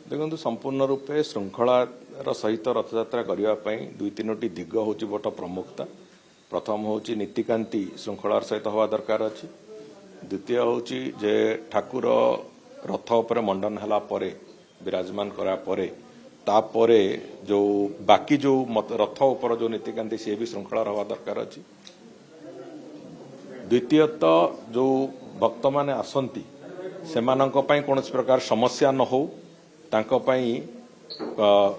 देखो संपूर्ण रूपे श्रृंखलार सहित रथयात्रा करने दुई तीनो दिग हूँ बट प्रमुखता। प्रथम हूँ नीतिकांति श्रृंखलार सहित हवा दरकार अच्छी। द्वितीय हूँ जे ठाकुर रथ उपर मंडन है विराजमान करापर तापरे जो बाकी जो रथ उपर जो नीतिकांति सी भी श्रृंखलार हवा दरकार अच्छी। द्वितीयतः जो भक्त माने आसंती सेमानंक पई कौन प्रकार समस्या न हो तांको पई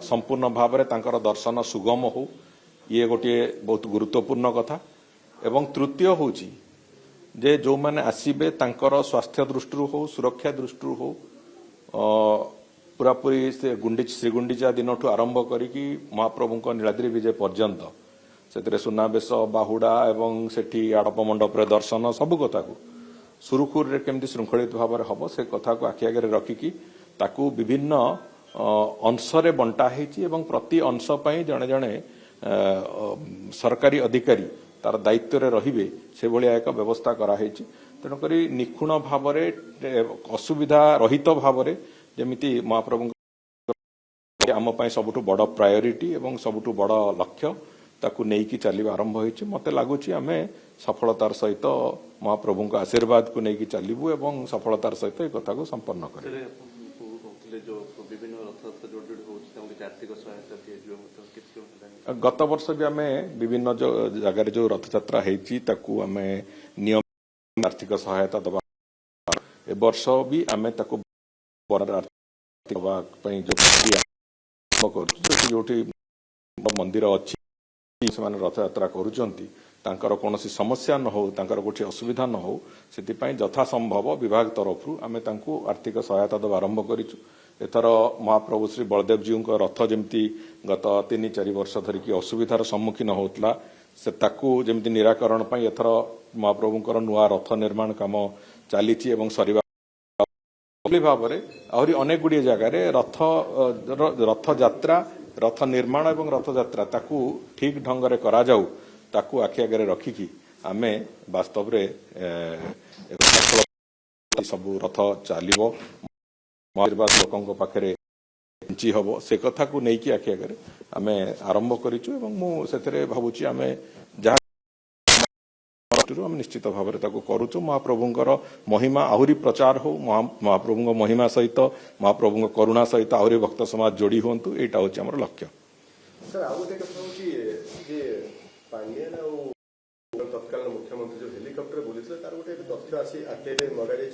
संपूर्ण भाव में तांकर दर्शन सुगम हो ये गोटे बहुत गुरुत्वपूर्ण कथा। एवं तृतीय हूँ जे जो माने आसीबे तांकर स्वास्थ्य दृष्टि हो सुरक्षा दृष्टि हो पूरापूरी से श्रीगुंडीचा दिन ठू आरंभ करिकी महाप्रभु नीलाद्री विजय पर्यंत से सुनावेश बाहुड़ा एवं सेठी आड़प मंडप दर्शन सबू कथा को सुरुखुर केमती श्रृंखलित भाव में हम से कथा को आखि आगे रखिकी ताकू विभिन्न अंशरे बंटा होती एवं प्रति अंश पई जड़े जड़े सरकारी अधिकारी तार दायित्व रे रहिबे से भलिया एक व्यवस्था कराई। तेणुक निखुण भाव असुविधा रहित भाव जमिति महाप्रभु आम सबुठु बड़ प्रायोरिटी एवं सबुठु बड़ लक्ष्य ताकू नेकी चलवा आरंभ होती। मत लगुच आम सफलतार सहित महाप्रभु का आशीर्वाद को लेकिन चलू एवं सफलतार सहित एक कथा को संपन्न कर। गत वर्ष भी आम विभिन्न जो जगार जो रथयात्रा होम नियम आर्थिक सहायता दबा ए वर्ष भी आम जो मंदिर अच्छी से रथयात्रा करुचंती तांकर कौन समस्या न हो तांकर गोटे असुविधा न हो से यथा संभव विभाग तरफ आम आर्थिक सहायता दबा आरंभ करूँ। एथर महाप्रभु श्री बलदेव जी रथ जमती गत 3-4 वर्ष धरिकी असुविधार सम्मुखीन होता से ताकू जमती निराकरण एथर महाप्रभुंकर नुआ रथ निर्माण काम चली सरीवा भाव में आहरी अनेक गुड़िए जगार रथ यात्रा रथ निर्माण एवं रथ यात्रा ताकू ठीक ढंग से करा जाऊ ताकू आखि आगे रखिकी आमे वास्तव रे सबू रथ चलो आशीर्वाद लोकों पाखे पहुंची हम से कथा को लेकिन आखि आगे आम आरंभ करें भावुची आम जहाँ आम निश्चित भाव में करुचु। महाप्रभुंर महिमा आहरी प्रचार हो महाप्रभु महिमा सहित महाप्रभु करुणा सहित आहरी भक्त समाज जोड़ी हूँ यहाँ हूँ आम लक्ष्य। तत्काल मुख्यमंत्री जो हेलिकॉप्टर बोली तार गोटे तथ्य आसी आरटीआई मगाई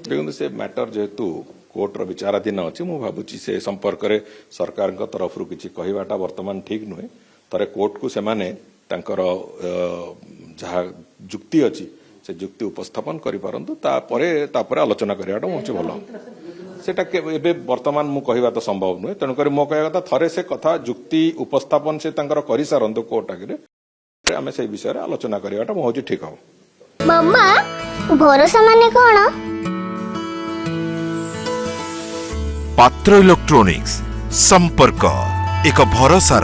देखो से मैटर जेहेतु कोर्टर विचाराधीन अच्छी मु भावुची से संपर्क में सरकार तरफ किसी कहवाटा वर्तमान ठीक नुहे तारे कोर्ट को सेमाने तांकर जहाँ जुक्ति अच्छी से जुक्ति उपस्थापन करिपारंतु तापरे आलोचना करवाटा हूँ भल सेटा एबे वर्तमान मु कहवा तो संभव नुहे। तेणुक मो कह कथा थरे से कथा जुक्ति उपस्थापन से तांकर करि सारंतु कोर्ट आगे आम से विषय रे आलोचना करवाटा मो हूँ ठीक हम। मम्मा भरोसा माने कोन? पात्र इलेक्ट्रॉनिक्स संपर्क एक भरोसार